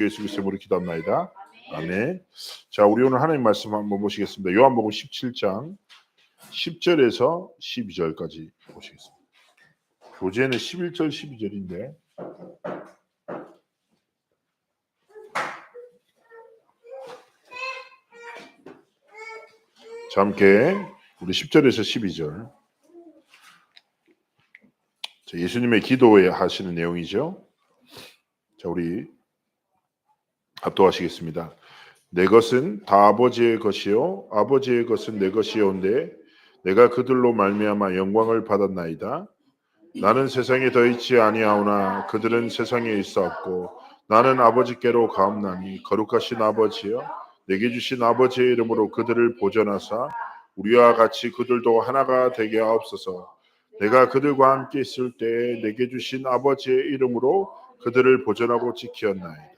예수 그리스도로 기도합나이다. 아멘. 자, 우리 오늘 하나님 말씀 한번 보시겠습니다. 요한복음 17장 10절에서 12절까지 보시겠습니다. 교재는 11절 12절인데 자, 함께 우리 10절에서 12절. 자, 예수님의 기도에 하시는 내용이죠. 자, 우리 합독하시겠습니다. 내 것은 다 아버지의 것이요 아버지의 것은 내 것이오온데 내가 그들로 말미암아 영광을 받았나이다. 나는 세상에 더 있지 아니하오나 그들은 세상에 있사옵고 나는 아버지께로 가옵나니 거룩하신 아버지여 내게 주신 아버지의 이름으로 그들을 보존하사 우리와 같이 그들도 하나가 되게 하옵소서. 내가 그들과 함께 있을 때에 내게 주신 아버지의 이름으로 그들을 보존하고 지키었나이다.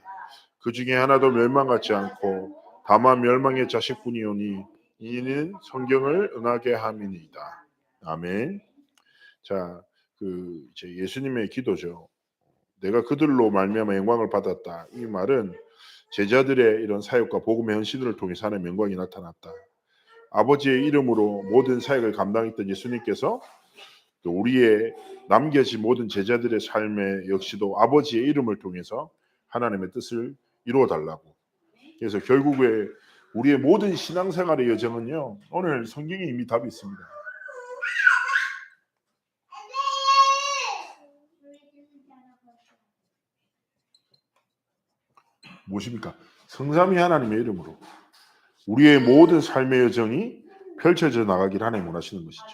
그 중에 하나도 멸망하지 않고 다만 멸망의 자식뿐이오니 이는 성경을 응하게 함이니이다. 아멘. 자, 이제 예수님의 기도죠. 내가 그들로 말미암아 영광을 받았다. 이 말은 제자들의 이런 사역과 복음의 헌신을 통해서 하나님의 영광이 나타났다. 아버지의 이름으로 모든 사역을 감당했던 예수님께서 또 우리의 남겨진 모든 제자들의 삶에 역시도 아버지의 이름을 통해서 하나님의 뜻을 이루어 달라고. 그래서 결국에 우리의 모든 신앙생활의 여정은요, 오늘 성경에 이미 답이 있습니다. 무엇입니까? 성삼위 하나님의 이름으로 우리의 모든 삶의 여정이 펼쳐져 나가기를 하나님 원하시는 것이죠.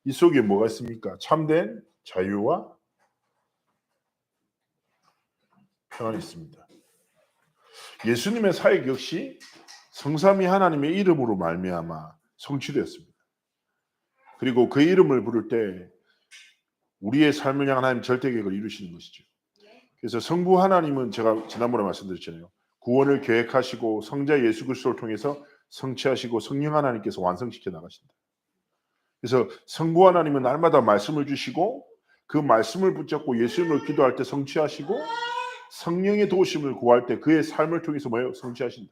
이 속에 뭐가 있습니까? 참된 자유와 평안이 있습니다. 예수님의 사역 역시 성삼위 하나님의 이름으로 말미암아 성취되었습니다. 그리고 그 이름을 부를 때 우리의 삶을 향한 하나님 절대 계획을 이루시는 것이죠. 그래서 성부 하나님은 제가 지난번에 말씀드렸잖아요. 구원을 계획하시고 성자 예수 그리스도를 통해서 성취하시고 성령 하나님께서 완성시켜 나가신다. 그래서 성부 하나님은 날마다 말씀을 주시고 그 말씀을 붙잡고 예수님을 기도할 때 성취하시고 성령의 도우심을 구할 때 그의 삶을 통해서 뭐예요? 성취하신다.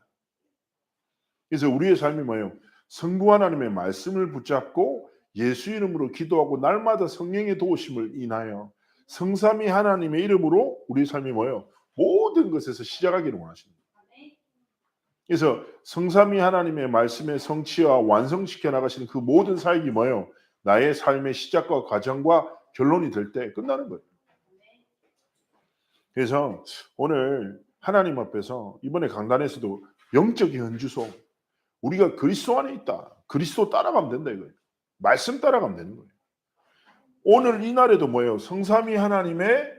그래서 우리의 삶이 뭐예요? 성부 하나님의 말씀을 붙잡고 예수 이름으로 기도하고 날마다 성령의 도우심을 인하여 성삼위 하나님의 이름으로 우리의 삶이 뭐예요? 모든 것에서 시작하기를 원하십니다. 그래서 성삼위 하나님의 말씀의 성취와 완성시켜 나가시는 그 모든 사역이 뭐예요? 나의 삶의 시작과 과정과 결론이 될 때 끝나는 거예요. 그래서 오늘 하나님 앞에서 이번에 강단에서도 영적인 현주소, 우리가 그리스도 안에 있다. 그리스도 따라가면 된다 이거예요. 말씀 따라가면 되는 거예요. 오늘 이 날에도 뭐예요? 성삼위 하나님의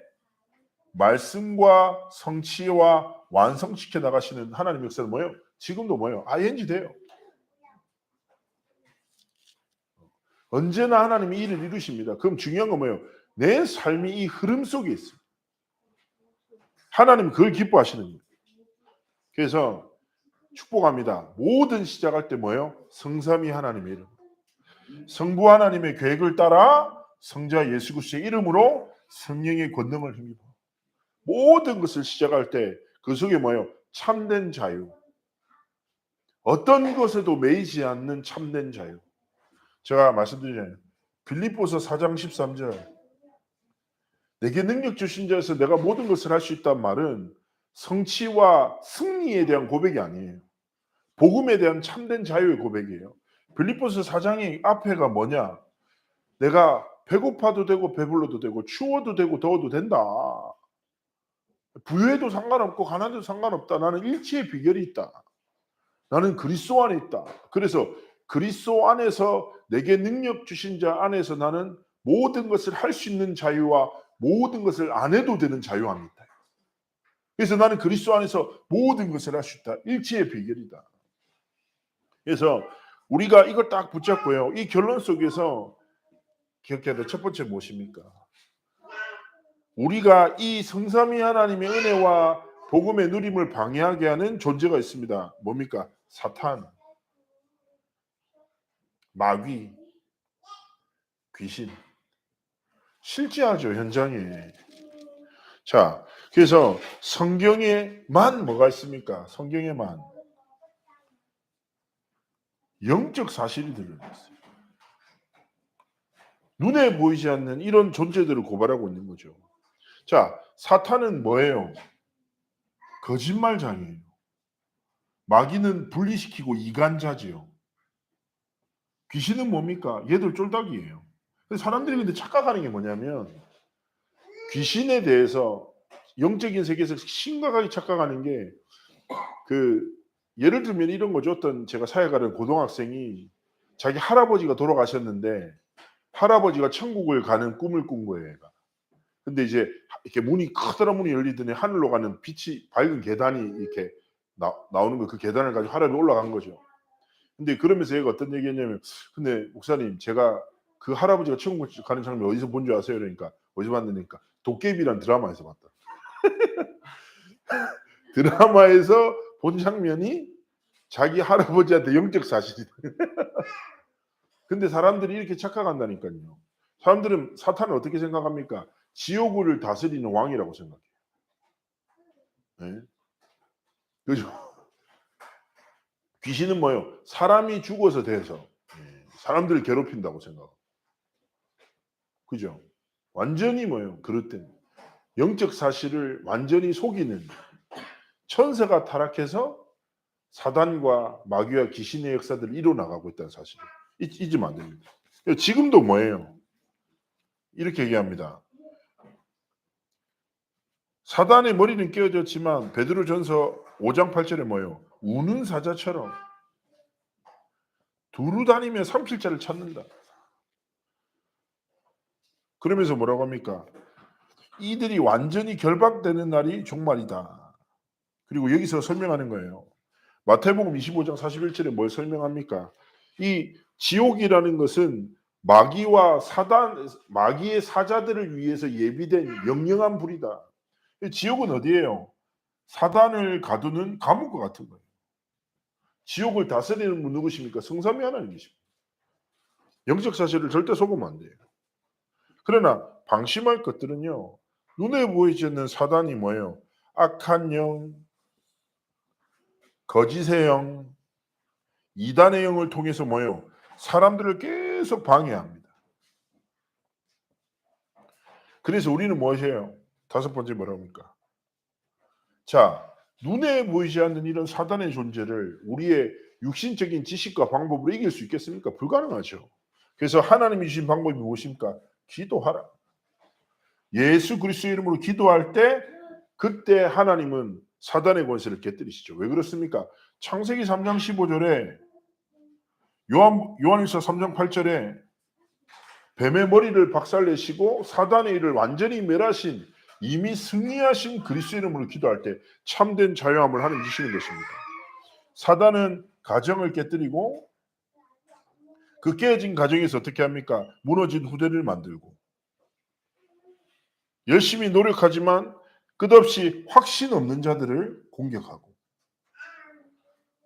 말씀과 성취와 완성시켜 나가시는 하나님의 역사는 뭐예요? 지금도 뭐예요? ING 돼요. 언제나 하나님이 일을 이루십니다. 그럼 중요한 건 뭐예요? 내 삶이 이 흐름 속에 있습니다. 하나님 그걸 기뻐하시는 거예요. 그래서 축복합니다. 모든 시작할 때 뭐예요? 성삼위 하나님의 이름. 성부 하나님의 계획을 따라 성자 예수 그리스도의 이름으로 성령의 권능을 힘입어. 모든 것을 시작할 때 그 속에 뭐예요? 참된 자유. 어떤 것에도 매이지 않는 참된 자유. 제가 말씀드리잖아요. 빌립보서 4장 13절. 내게 능력 주신 자에서 내가 모든 것을 할 수 있다는 말은 성취와 승리에 대한 고백이 아니에요. 복음에 대한 참된 자유의 고백이에요. 빌립보서 4장의 앞에가 뭐냐? 내가 배고파도 되고 배불러도 되고 추워도 되고 더워도 된다. 부유해도 상관없고 가난해도 상관없다. 나는 일치의 비결이 있다. 나는 그리스도 안에 있다. 그래서 그리스도 안에서 내게 능력 주신 자 안에서 나는 모든 것을 할 수 있는 자유와 모든 것을 안 해도 되는 자유함이 있다. 그래서 나는 그리스도 안에서 모든 것을 할 수 있다. 일치의 비결이다. 그래서 우리가 이걸 딱 붙잡고요. 이 결론 속에서 기억해야 될 첫 번째 무엇입니까? 우리가 이 성삼위 하나님의 은혜와 복음의 누림을 방해하게 하는 존재가 있습니다. 뭡니까? 사탄, 마귀, 귀신. 실제하죠, 현장에. 자, 그래서 성경에만 뭐가 있습니까? 성경에만 영적 사실이 들어있어요. 눈에 보이지 않는 이런 존재들을 고발하고 있는 거죠. 자, 사탄은 뭐예요? 거짓말장이에요. 마귀는 분리시키고 이간자지요. 귀신은 뭡니까? 얘들 쫄딱이에요. 사람들이 근데 착각하는 게 뭐냐면 귀신에 대해서 영적인 세계에서 심각하게 착각하는 게 예를 들면 이런 거죠. 어떤 제가 사회 가는 고등학생이 자기 할아버지가 돌아가셨는데 할아버지가 천국을 가는 꿈을 꾼 거예요, 얘가. 근데 이제 이렇게 커다란 문이 열리더니 하늘로 가는 빛이 밝은 계단이 이렇게 나오는 거, 그 계단을 가지고 할아버지 올라간 거죠. 근데 그러면서 얘가 어떤 얘기했냐면, 근데 목사님, 제가 그 할아버지가 천국 가는 장면 어디서 본 줄 아세요? 그러니까 어디서 봤느니까 도깨비란 드라마에서 봤다. 드라마에서 본 장면이 자기 할아버지한테 영적 사실이다. 근데 사람들이 이렇게 착각한다니까요. 사람들은 사탄을 어떻게 생각합니까? 지옥을 다스리는 왕이라고 생각해요. 네? 그죠? 귀신은 뭐예요? 사람이 죽어서 돼서 사람들을 괴롭힌다고 생각하고. 그죠? 완전히 뭐예요? 그릇된 영적 사실을 완전히 속이는 천사가 타락해서 사단과 마귀와 귀신의 역사들을 이뤄나가고 있다는 사실을 잊으면 안 됩니다. 지금도 뭐예요? 이렇게 얘기합니다. 사단의 머리는 깨어졌지만 베드로전서 5장 8절에 뭐예요? 우는 사자처럼 두루 다니며 삼킬 자를 찾는다. 그러면서 뭐라고 합니까? 이들이 완전히 결박되는 날이 종말이다. 그리고 여기서 설명하는 거예요. 마태복음 25장 41절에 뭘 설명합니까? 이 지옥이라는 것은 마귀와 마귀의 사자들을 위해서 예비된 영영한 불이다. 지옥은 어디예요? 사단을 가두는 감옥과 같은 거예요. 지옥을 다스리는 분 누구십니까? 성삼위 하나님이십니다. 영적 사실을 절대 속으면 안 돼요. 그러나 방심할 것들은요, 눈에 보이지 않는 사단이 뭐예요? 악한 영, 거짓의 영, 이단의 영을 통해서 뭐예요? 사람들을 계속 방해합니다. 그래서 우리는 무엇이에요? 다섯 번째 뭐라고 합니까? 자, 눈에 보이지 않는 이런 사단의 존재를 우리의 육신적인 지식과 방법으로 이길 수 있겠습니까? 불가능하죠. 그래서 하나님이 주신 방법이 무엇입니까? 기도하라. 예수 그리스도의 이름으로 기도할 때 그때 하나님은 사단의 권세를 깨뜨리시죠. 왜 그렇습니까? 창세기 3장 15절에 요한일서 3장 8절에 뱀의 머리를 박살내시고 사단의 일을 완전히 멸하신 이미 승리하신 그리스도의 이름으로 기도할 때 참된 자유함을 하나님 주시는 것입니다. 사단은 가정을 깨뜨리고 그 깨어진 가정에서 어떻게 합니까? 무너진 후대를 만들고 열심히 노력하지만 끝없이 확신 없는 자들을 공격하고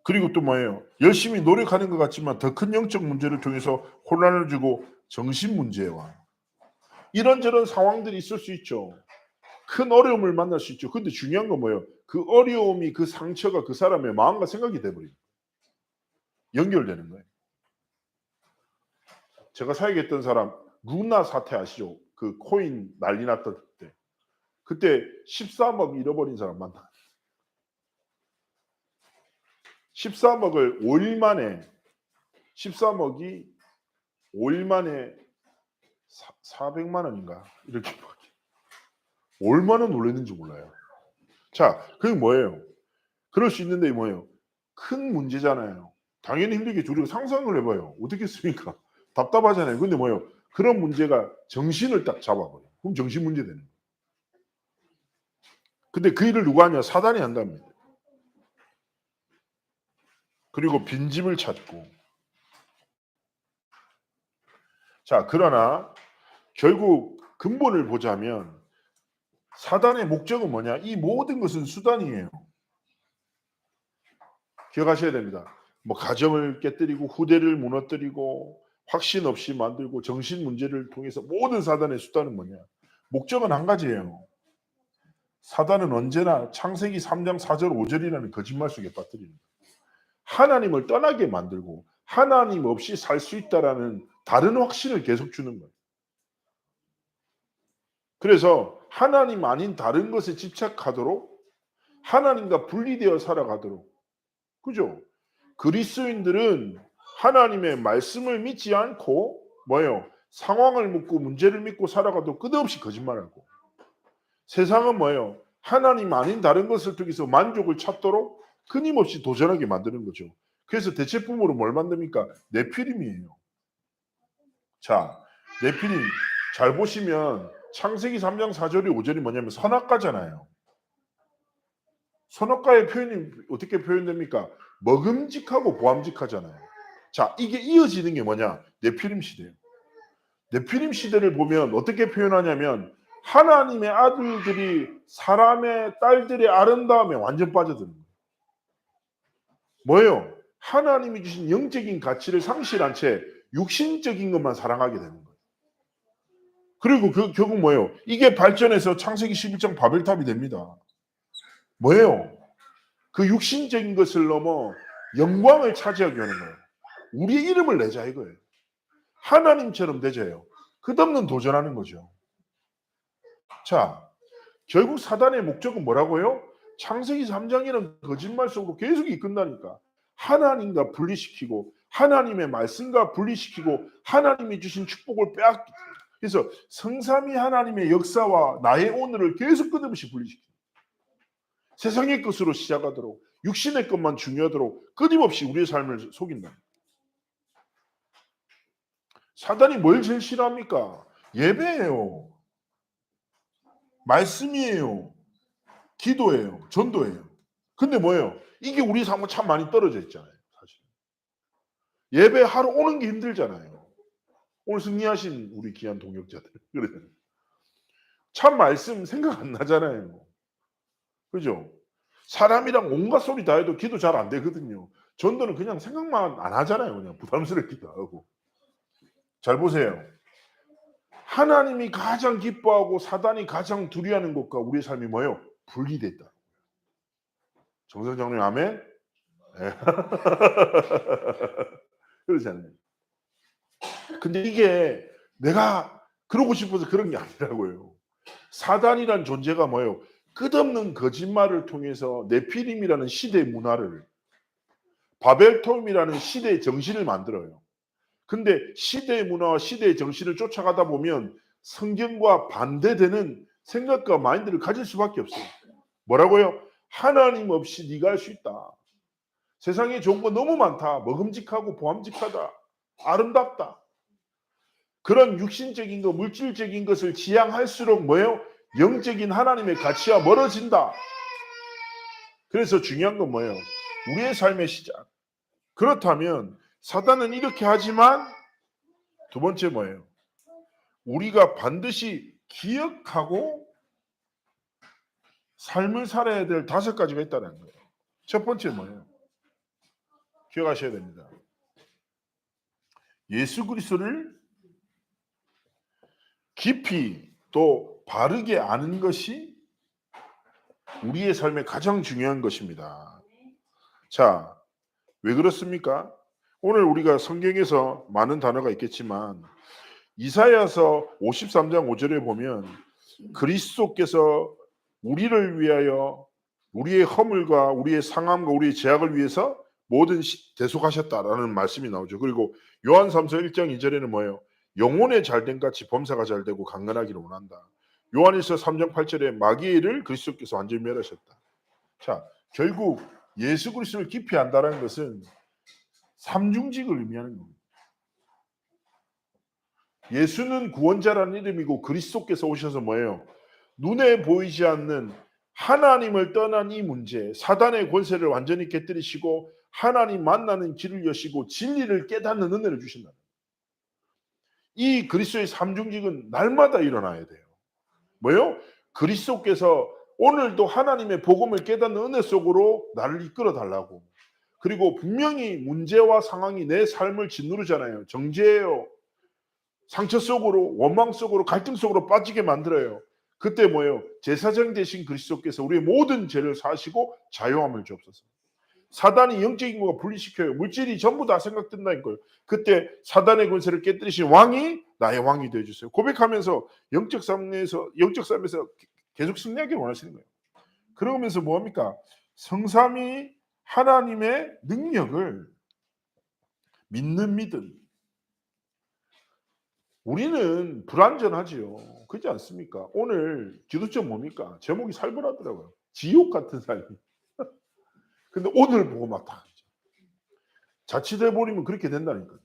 그리고 또 뭐예요? 열심히 노력하는 것 같지만 더 큰 영적 문제를 통해서 혼란을 주고 정신 문제와 이런저런 상황들이 있을 수 있죠. 큰 어려움을 만날 수 있죠. 근데 중요한 건 뭐예요? 그 어려움이 그 상처가 그 사람의 마음과 생각이 돼버려요. 연결되는 거예요. 제가 사역했던 사람 루나 사태 아시죠? 그 코인 난리 났던 때. 그때 13억 잃어버린 사람 만나. 13억을 5일 만에 13억이 5일 만에 400만 원인가 이렇게 얼마나 놀랐는지 몰라요. 자, 그게 뭐예요? 그럴 수 있는데 뭐예요? 큰 문제잖아요. 당연히 힘들겠죠. 우리가 상상을 해봐요. 어떻겠습니까? 답답하잖아요. 근데 뭐예요? 그런 문제가 정신을 딱 잡아버려요. 그럼 정신 문제 되는 거예요. 근데 그 일을 누가 하냐? 사단이 한답니다. 그리고 빈집을 찾고. 자, 그러나 결국 근본을 보자면 사단의 목적은 뭐냐? 이 모든 것은 수단이에요. 기억하셔야 됩니다. 뭐 가정을 깨뜨리고 후대를 무너뜨리고 확신 없이 만들고 정신 문제를 통해서 모든 사단의 수단은 뭐냐? 목적은 한 가지예요. 사단은 언제나 창세기 3장 4절 5절이라는 거짓말 속에 빠뜨립니다. 하나님을 떠나게 만들고 하나님 없이 살 수 있다라는 다른 확신을 계속 주는 거예요. 그래서 하나님 아닌 다른 것에 집착하도록 하나님과 분리되어 살아가도록, 그죠? 그리스도인들은 하나님의 말씀을 믿지 않고 뭐예요? 상황을 믿고 문제를 믿고 살아가도 끝없이 거짓말하고, 세상은 뭐예요? 하나님 아닌 다른 것을 통해서 만족을 찾도록 끊임없이 도전하게 만드는 거죠. 그래서 대체품으로 뭘 만듭니까? 네피림이에요. 자, 네피림 잘 보시면 창세기 3장 4절이 5절이 뭐냐면 선악과잖아요. 선악과의 표현이 어떻게 표현됩니까? 먹음직하고 보암직하잖아요. 자, 이게 이어지는 게 뭐냐? 네피림 시대예요. 네피림 시대를 보면 어떻게 표현하냐면 하나님의 아들들이 사람의 딸들의 아름다움에 완전 빠져드는 거예요. 뭐예요? 하나님이 주신 영적인 가치를 상실한 채 육신적인 것만 사랑하게 되는 거예요. 그리고 결국 뭐예요? 이게 발전해서 창세기 11장 바벨탑이 됩니다. 뭐예요? 그 육신적인 것을 넘어 영광을 차지하게 하는 거예요. 우리의 이름을 내자 이거예요. 하나님처럼 되자요. 끝없는 도전하는 거죠. 자, 결국 사단의 목적은 뭐라고요? 창세기 3장이라는 거짓말 속으로 계속 이끈다니까. 하나님과 분리시키고 하나님의 말씀과 분리시키고 하나님이 주신 축복을 빼앗기. 그래서 성삼위 하나님의 역사와 나의 오늘을 계속 끊임없이 분리시키고 세상의 것으로 시작하도록 육신의 것만 중요하도록 끊임없이 우리의 삶을 속인다. 사단이 뭘 제일 싫어합니까? 예배예요. 말씀이에요. 기도예요. 전도예요. 근데 뭐예요? 이게 우리 삶은 참 많이 떨어져 있잖아요. 사실. 예배 하러 오는 게 힘들잖아요. 오늘 승리하신 우리 귀한 동역자들. 그래. 참 말씀 생각 안 나잖아요. 그죠? 사람이랑 온갖 소리 다 해도 기도 잘 안 되거든요. 전도는 그냥 생각만 안 하잖아요. 그냥 부담스럽기도 하고. 잘 보세요. 하나님이 가장 기뻐하고 사단이 가장 두려워하는 것과 우리의 삶이 뭐예요? 분리됐다. 정성장님 아멘? 네. 그러잖아요. 근데 이게 내가 그러고 싶어서 그런 게 아니라고요. 사단이란 존재가 뭐예요? 끝없는 거짓말을 통해서 네피림이라는 시대 문화를, 바벨탑이라는 시대의 정신을 만들어요. 근데 시대의 문화와 시대의 정신을 쫓아가다 보면 성경과 반대되는 생각과 마인드를 가질 수밖에 없어요. 뭐라고요? 하나님 없이 네가 할 수 있다. 세상에 좋은 거 너무 많다. 먹음직하고 보암직하다. 아름답다. 그런 육신적인 것, 물질적인 것을 지향할수록 뭐예요? 영적인 하나님의 가치와 멀어진다. 그래서 중요한 건 뭐예요? 우리의 삶의 시작. 그렇다면 사단은 이렇게 하지만 두 번째 뭐예요? 우리가 반드시 기억하고 삶을 살아야 될 5가지가 있다는 거예요. 첫 번째 뭐예요? 기억하셔야 됩니다. 예수 그리스도를 깊이 또 바르게 아는 것이 우리의 삶에 가장 중요한 것입니다. 자, 왜 그렇습니까? 오늘 우리가 성경에서 많은 단어가 있겠지만 이사야서 53장 5절에 보면 그리스도께서 우리를 위하여 우리의 허물과 우리의 상함과 우리의 죄악을 위해서 모든 대속하셨다라는 말씀이 나오죠. 그리고 요한 3서 1장 2절에는 뭐예요? 영혼의 잘됨 같이 범사가 잘되고 강건하기를 원한다. 요한일서 3장 8절에 마귀의 일을 그리스도께서 완전히 멸하셨다. 자, 결국 예수 그리스도를 깊이 안다는 것은 삼중직을 의미하는 겁니다. 예수는 구원자라는 이름이고 그리스도께서 오셔서 뭐예요? 눈에 보이지 않는 하나님을 떠난 이 문제, 사단의 권세를 완전히 깨뜨리시고 하나님 만나는 길을 여시고 진리를 깨닫는 은혜를 주신다. 이 그리스도의 삼중직은 날마다 일어나야 돼요. 뭐요? 그리스도께서 오늘도 하나님의 복음을 깨닫는 은혜 속으로 나를 이끌어 달라고. 그리고 분명히 문제와 상황이 내 삶을 짓누르잖아요. 정죄예요. 상처 속으로, 원망 속으로, 갈등 속으로 빠지게 만들어요. 그때 뭐예요? 제사장 되신 그리스도께서 우리의 모든 죄를 사시고 자유함을 주옵소서. 사단이 영적인 것과 분리시켜요. 물질이 전부 다 생각된다는 거예요. 그때 사단의 권세를 깨뜨리신 왕이 나의 왕이 되어주세요. 고백하면서 영적 삶에서 계속 승리하길 원하시는 거예요. 그러면서 뭐합니까? 성삼위 하나님의 능력을 믿는 믿음. 우리는 불완전하지요. 그렇지 않습니까? 오늘 기도점 뭡니까? 제목이 살벌하더라고요. 지옥 같은 삶. 근데 오늘 보고 막 다 자칫해 버리면 그렇게 된다니까요.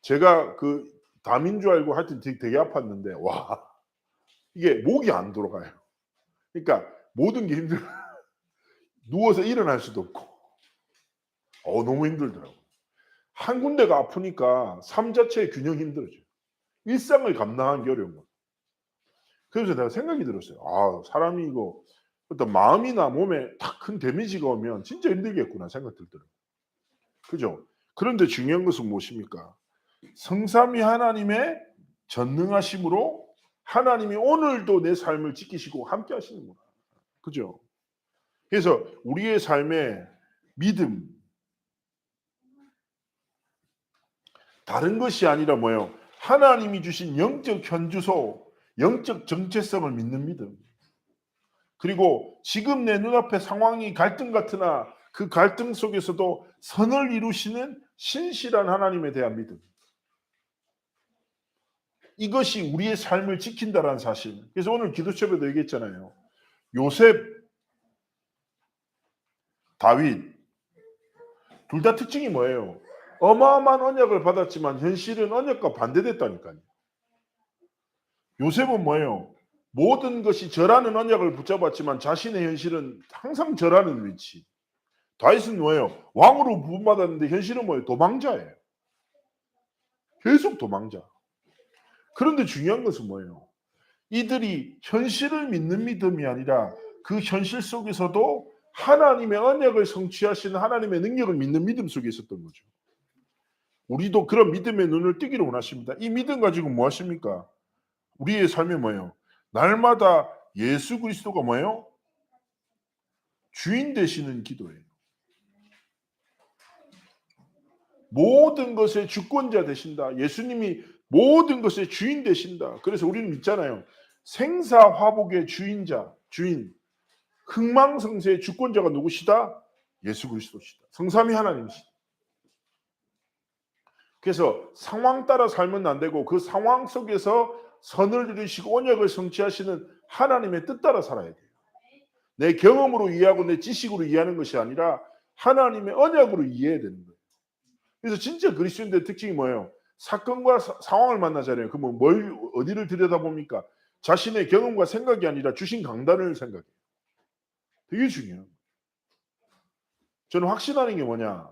제가 그 담인 줄 알고 하여튼 되게 아팠는데 와 이게 목이 안 돌아가요. 그러니까 모든 게 힘들어요. 누워서 일어날 수도 없고 너무 힘들더라고요. 한 군데가 아프니까 삶 자체의 균형이 힘들어져요. 일상을 감당하기 어려운 거예요. 그래서 내가 생각이 들었어요. 아 사람이 이거 어떤 마음이나 몸에 딱 큰 데미지가 오면 진짜 힘들겠구나 생각 들더라고요. 그죠? 그런데 중요한 것은 무엇입니까? 성삼위 하나님의 전능하심으로 하나님이 오늘도 내 삶을 지키시고 함께 하시는구나. 그죠? 그래서 우리의 삶에 믿음, 다른 것이 아니라 뭐예요? 하나님이 주신 영적 현주소, 영적 정체성을 믿는 믿음. 그리고 지금 내 눈앞에 상황이 갈등 같으나 그 갈등 속에서도 선을 이루시는 신실한 하나님에 대한 믿음. 이것이 우리의 삶을 지킨다라는 사실. 그래서 오늘 기도첩에도 얘기했잖아요. 요셉, 다윗 둘 다 특징이 뭐예요? 어마어마한 언약을 받았지만 현실은 언약과 반대됐다니까요. 요셉은 뭐예요? 모든 것이 저라는 언약을 붙잡았지만 자신의 현실은 항상 저라는 위치. 다윗은 뭐예요? 왕으로 부름받았는데 현실은 뭐예요? 도망자예요. 계속 도망자. 그런데 중요한 것은 뭐예요? 이들이 현실을 믿는 믿음이 아니라 그 현실 속에서도 하나님의 언약을 성취하시는 하나님의 능력을 믿는 믿음 속에 있었던 거죠. 우리도 그런 믿음의 눈을 뜨기를 원하십니다. 이 믿음 가지고 뭐 하십니까? 우리의 삶이 뭐예요? 날마다 예수 그리스도가 뭐예요? 주인 되시는 기도예요. 모든 것의 주권자 되신다. 예수님이 모든 것의 주인 되신다. 그래서 우리는 믿잖아요. 생사화복의 주인. 흥망성쇠의 주권자가 누구시다? 예수 그리스도시다. 성삼위 하나님이시다. 그래서 상황 따라 살면 안 되고 그 상황 속에서 선을 이루시고 언약을 성취하시는 하나님의 뜻 따라 살아야 돼요. 내 경험으로 이해하고 내 지식으로 이해하는 것이 아니라 하나님의 언약으로 이해해야 되는 거예요. 그래서 진짜 그리스도인들의 특징이 뭐예요? 사건과 상황을 만나잖아요. 그러면 어디를 들여다봅니까? 자신의 경험과 생각이 아니라 주신 강단을 생각해요. 되게 중요해요. 저는 확신하는 게 뭐냐?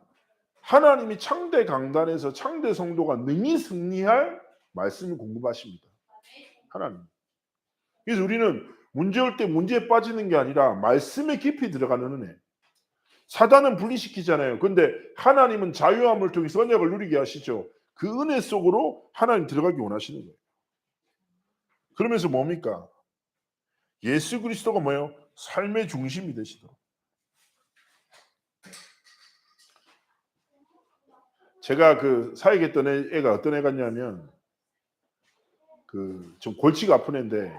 하나님이 창대 강단에서 창대 성도가 능히 승리할 말씀을 공급하십니다. 하나님. 그래서 우리는 문제 올 때 문제에 빠지는 게 아니라 말씀에 깊이 들어가는 은혜. 사단은 분리시키잖아요. 그런데 하나님은 자유함을 통해서 언약을 누리게 하시죠. 그 은혜 속으로 하나님 들어가기 원하시는 거예요. 그러면서 뭡니까? 예수 그리스도가 뭐예요? 삶의 중심이 되시도록. 제가 그 사역했던 애가 어떤 애 같냐면 그 좀 골치가 아픈 애인데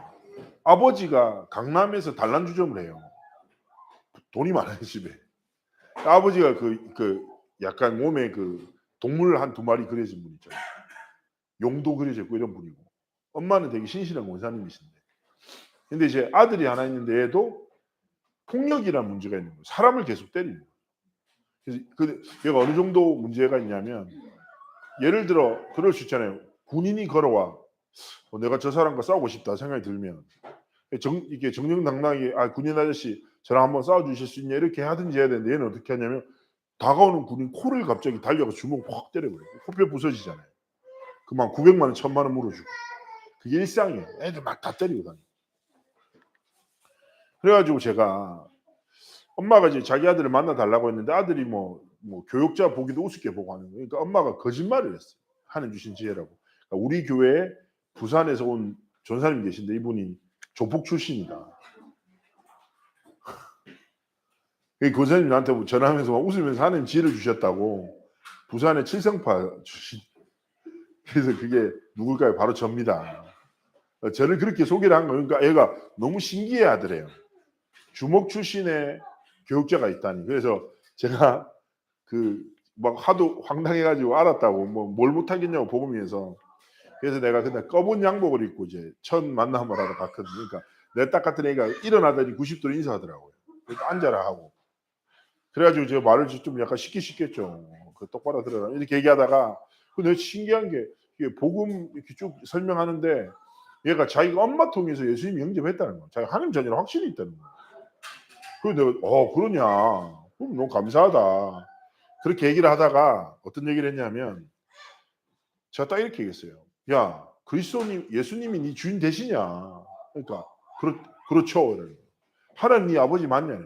아버지가 강남에서 단란주점을 해요. 돈이 많아요 집에. 아버지가 그 약간 몸에 그 동물 한 두 마리 그려진 분 있잖아요. 용도 그려져 있고 이런 분이고 엄마는 되게 신실한 원사님이신데 근데 이제 아들이 하나 있는데 얘도 폭력이라는 문제가 있는 거예요. 사람을 계속 때리는 거예요. 그래서 얘가 어느 정도 문제가 있냐면 예를 들어 그럴 수 있잖아요. 군인이 걸어와 내가 저 사람과 싸우고 싶다 생각이 들면 이게 정정당당하게 군인 아저씨 저랑 한번 싸워주실 수 있냐 이렇게 하든지 해야 되는데 얘는 어떻게 하냐면 다가오는 군인 코를 갑자기 달려가서 주먹 확 때려버려요. 코뼈 부서지잖아요. 그만 900만 원, 1000만 원 물어주고 그게 일상이에요. 애들 막 다 때리고 다니고. 그래가지고 제가 엄마가 이제 자기 아들을 만나 달라고 했는데 아들이 뭐 교육자 보기도 우습게 보고 하는 거예요. 그러니까 엄마가 거짓말을 했어요. 하나님 주신 지혜라고. 그러니까 우리 교회에 부산에서 온 전사님 계신데 이분이 조폭 출신이다. 그 교사님 나한테 전화하면서 막 웃으면서 하나님 지혜를 주셨다고. 부산의 칠성파 출신. 그래서 그게 누굴까요? 바로 접니다. 저를 그렇게 소개를 한 거예요. 그러니까 애가 너무 신기해 하더래요. 주목 출신의 교육자가 있다니. 그래서 제가 막 하도 황당해가지고 알았다고 뭐 뭘 못하겠냐고 복음위에서. 그래서 내가 그날 검은 양복을 입고 이제 첫 만남을 하러 갔거든요. 그러니까 내 딱 같은 애가 일어나더니 90도로 인사하더라고요. 그래서 앉아라 하고. 그래가지고 제가 말을 좀 약간 시켰죠. 그 똑바로 들어라 이렇게 얘기하다가 근데 신기한 게 이게 복음 이렇게 쭉 설명하는데 얘가 자기가 엄마 통해서 예수님 영접했다는 거. 자기 하나님 자녀는 확실히 있다는 거. 그래서 내가 그러냐. 그럼 너무 감사하다. 그렇게 얘기를 하다가 어떤 얘기를 했냐면 제가 딱 이렇게 얘기했어요. 야 그리스도님 예수님이 네 주인 되시냐. 그러니까 그렇죠. 하나님 네 아버지 맞냐.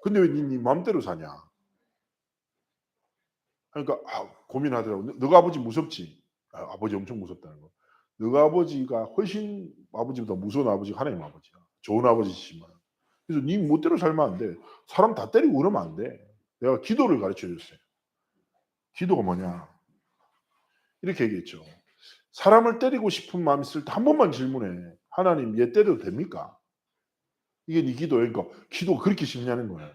근데 왜 네 마음대로 사냐. 그러니까 고민하더라고. 너가 아버지 무섭지. 아버지 엄청 무섭다는 거. 너가 아버지가 훨씬 아버지보다 무서운 아버지가 하나님 아버지야. 좋은 아버지시지만. 그래서 네 멋대로 살면 안 돼. 사람 다 때리고 그러면 안 돼. 내가 기도를 가르쳐 줬어요. 기도가 뭐냐. 이렇게 얘기했죠. 사람을 때리고 싶은 마음이 있을 때 한 번만 질문해. 하나님 얘 때려도 됩니까? 이게 네 기도예요. 그러니까 기도가 그렇게 쉽냐는 거예요.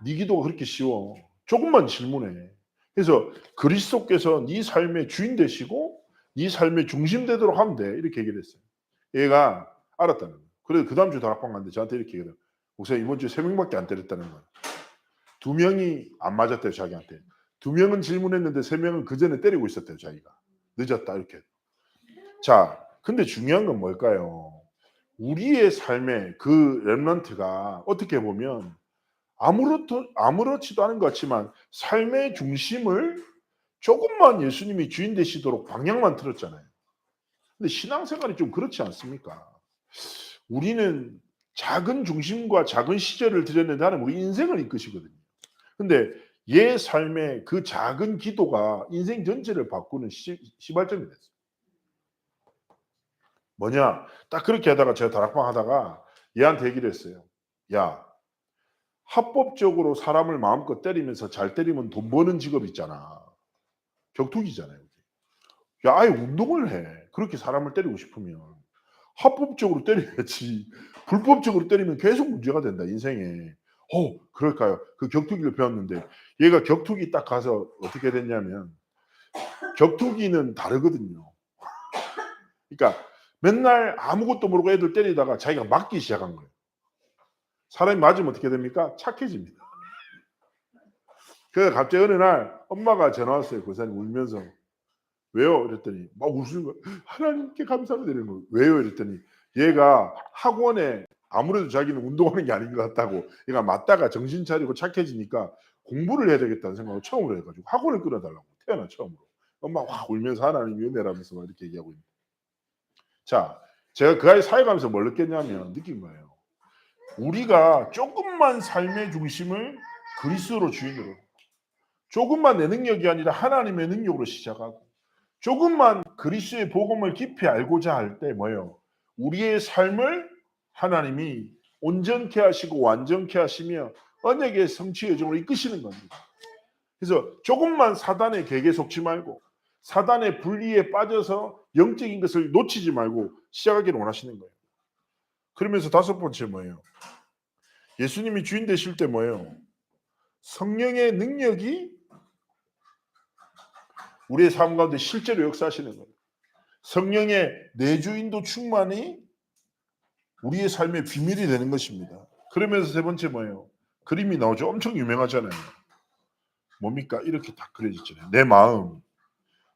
네 기도가 그렇게 쉬워. 조금만 질문해. 그래서 그리스도께서 네 삶의 주인 되시고 네 삶의 중심 되도록 하면 돼. 이렇게 얘기를 했어요. 얘가 알았다는 거예요. 그래서 그 다음 주 다락방 갔는데 저한테 이렇게 얘기해요. 목사님 이번 주에 3명밖에 안 때렸다는 거예요. 2명이 안 맞았대요. 자기한테. 2명은 질문했는데 3명은 그 전에 때리고 있었대요. 자기가. 늦었다 이렇게. 자, 근데 중요한 건 뭘까요? 우리의 삶의 그 렘넌트가 어떻게 보면 아무렇지도 않은 것 같지만 삶의 중심을 조금만 예수님이 주인 되시도록 방향만 틀었잖아요. 근데 신앙생활이 좀 그렇지 않습니까? 우리는 작은 중심과 작은 시절을 드렸는데 하나님 우리 인생을 이끄시거든요. 근데 얘 삶의 그 작은 기도가 인생 전체를 바꾸는 시발점이 됐어요. 뭐냐? 딱 그렇게 하다가 제가 다락방 하다가 얘한테 얘기를 했어요. 야, 합법적으로 사람을 마음껏 때리면서 잘 때리면 돈 버는 직업 있잖아. 격투기잖아요. 야, 아예 운동을 해. 그렇게 사람을 때리고 싶으면. 합법적으로 때려야지. 불법적으로 때리면 계속 문제가 된다, 인생에. 그럴까요? 그 격투기를 배웠는데 얘가 격투기 딱 가서 어떻게 됐냐면 격투기는 다르거든요. 그러니까 맨날 아무것도 모르고 애들 때리다가 자기가 맞기 시작한 거예요. 사람이 맞으면 어떻게 됩니까? 착해집니다. 그래서 갑자기 어느 날 엄마가 전화 왔어요. 그 사람이 울면서. 왜요? 이랬더니 막 웃는 거예요. 하나님께 감사를 드리는 거예요. 왜요? 이랬더니 얘가 학원에 아무래도 자기는 운동하는 게 아닌 것 같다고 얘가 맞다가 정신 차리고 착해지니까 공부를 해야 되겠다는 생각을 처음으로 해가지고 학원을 끊어달라고 태어나 처음으로. 엄마 확 울면서 하나님 은혜라면서 막 이렇게 얘기하고 있는. 자, 제가 그 아이 사회가면서 뭘 느꼈냐면 느낀 거예요. 우리가 조금만 삶의 중심을 그리스도로 주인으로 조금만 내 능력이 아니라 하나님의 능력으로 시작하고 조금만 그리스도의 복음을 깊이 알고자 할 때 뭐예요? 우리의 삶을 하나님이 온전케 하시고 완전케 하시며 언약의 성취 여정으로 이끄시는 겁니다. 그래서 조금만 사단의 계계에 속지 말고 사단의 분리에 빠져서 영적인 것을 놓치지 말고 시작하기를 원하시는 거예요. 그러면서 5번째 뭐예요? 예수님이 주인 되실 때 뭐예요? 성령의 능력이 우리의 삶 가운데 실제로 역사하시는 거예요. 성령의 내주인도 충만이 우리의 삶의 비밀이 되는 것입니다. 그러면서 3번째 뭐예요? 그림이 나오죠. 엄청 유명하잖아요. 뭡니까? 이렇게 딱 그려졌잖아요. 내 마음.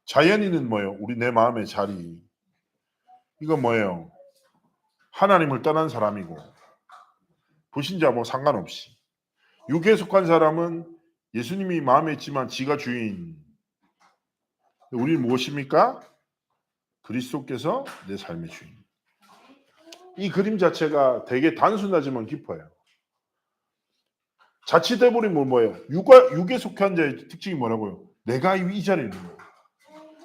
자연인은 뭐예요? 우리 내 마음의 자리. 이건 뭐예요? 하나님을 떠난 사람이고 불신자 뭐 상관없이 육에 속한 사람은 예수님이 마음에 있지만 지가 주인. 우리는 무엇입니까? 그리스도께서 내 삶의 주인. 이 그림 자체가 되게 단순하지만 깊어요. 자칫해버리면 뭐예요? 육에 속한 자의 특징이 뭐라고요? 내가 이 자리에 있는 거예요.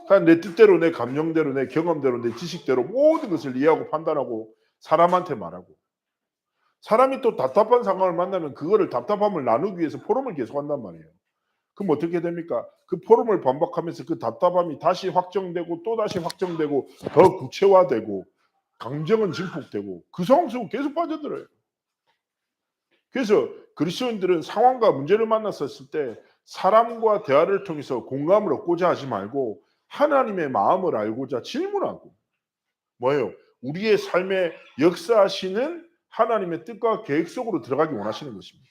그냥 내 뜻대로, 내 감정대로, 내 경험대로, 내 지식대로 모든 것을 이해하고 판단하고 사람한테 말하고, 사람이 또 답답한 상황을 만나면 그거를 답답함을 나누기 위해서 포럼을 계속한단 말이에요. 그럼 어떻게 됩니까? 그 포럼을 반복하면서 그 답답함이 다시 확정되고 또다시 확정되고 더 구체화되고 감정은 증폭되고 그 상황 속으로 계속 빠져들어요. 그래서 그리스도인들은 상황과 문제를 만났었을 때 사람과 대화를 통해서 공감을 얻고자 하지 말고 하나님의 마음을 알고자 질문하고, 뭐예요? 우리의 삶에 역사하시는 하나님의 뜻과 계획 속으로 들어가기 원하시는 것입니다.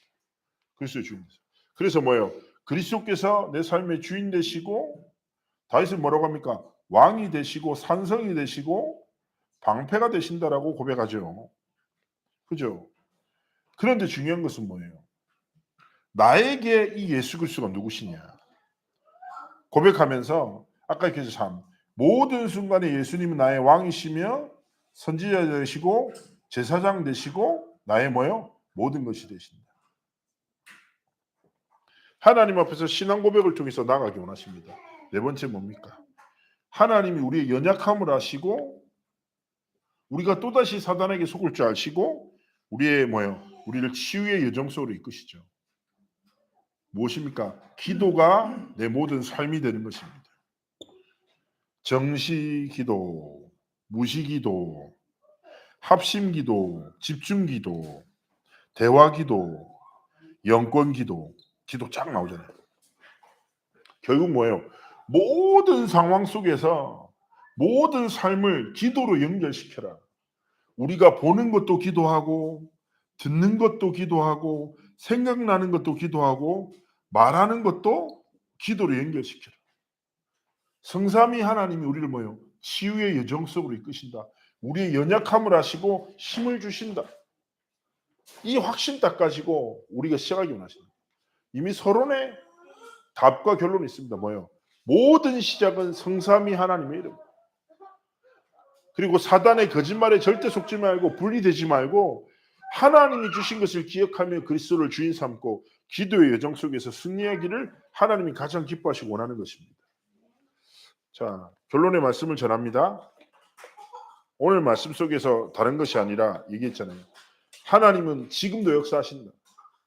그리스도의 주인께서. 그래서 뭐예요? 그리스도께서 내 삶의 주인 되시고, 다윗은 뭐라고 합니까? 왕이 되시고 산성이 되시고 방패가 되신다라고 고백하죠. 그죠? 그런데 중요한 것은 뭐예요? 나에게 이 예수 그리스도가 누구시냐? 고백하면서 아까 이렇게 참 모든 순간에 예수님은 나의 왕이시며 선지자 되시고 제사장 되시고 나의 뭐요? 모든 것이 되신다. 하나님 앞에서 신앙 고백을 통해서 나가기 원하십니다. 네 번째 뭡니까? 하나님이 우리의 연약함을 아시고 우리가 또다시 사단에게 속을 줄 아시고 우리의 뭐요? 우리를 치유의 여정 속으로 이끄시죠. 무엇입니까? 기도가 내 모든 삶이 되는 것입니다. 정시기도, 무시기도, 합심기도, 집중기도, 대화기도, 영권기도, 기도 쫙 나오잖아요. 결국 뭐예요? 모든 상황 속에서 모든 삶을 기도로 연결시켜라. 우리가 보는 것도 기도하고 듣는 것도 기도하고 생각나는 것도 기도하고 말하는 것도 기도로 연결시켜라. 성삼위 하나님이 우리를 뭐예요? 치유의 여정 속으로 이끄신다. 우리의 연약함을 아시고 힘을 주신다. 이 확신 딱 가지고 우리가 시작하기 원하신다. 이미 서론에 답과 결론이 있습니다. 뭐예요? 모든 시작은 성삼위 하나님의 이름. 그리고 사단의 거짓말에 절대 속지 말고 분리되지 말고 하나님이 주신 것을 기억하며 그리스도를 주인 삼고 기도의 여정 속에서 승리하기를 하나님이 가장 기뻐하시고 원하는 것입니다. 자, 결론의 말씀을 전합니다. 오늘 말씀 속에서 다른 것이 아니라 얘기했잖아요. 하나님은 지금도 역사하신다.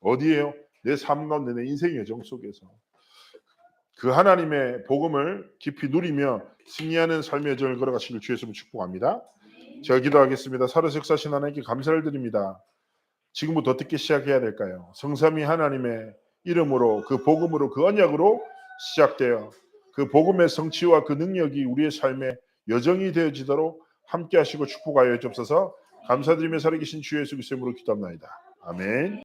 어디에요? 내 삶 가운데 내 인생 여정 속에서 그 하나님의 복음을 깊이 누리며 승리하는 삶의 여정을 걸어가시길 주의 이름으로 축복합니다. 제가 기도하겠습니다. 살아서 역사하신 하나님께 감사를 드립니다. 지금부터 어떻게 시작해야 될까요? 성삼위 하나님의 이름으로 그 복음으로 그 언약으로 시작되어 그 복음의 성취와 그 능력이 우리의 삶의 여정이 되어지도록 함께 하시고 축복하여 주옵소서. 감사드리며 살아계신 주 예수 그리스도의 이름으로 기도합나이다. 아멘.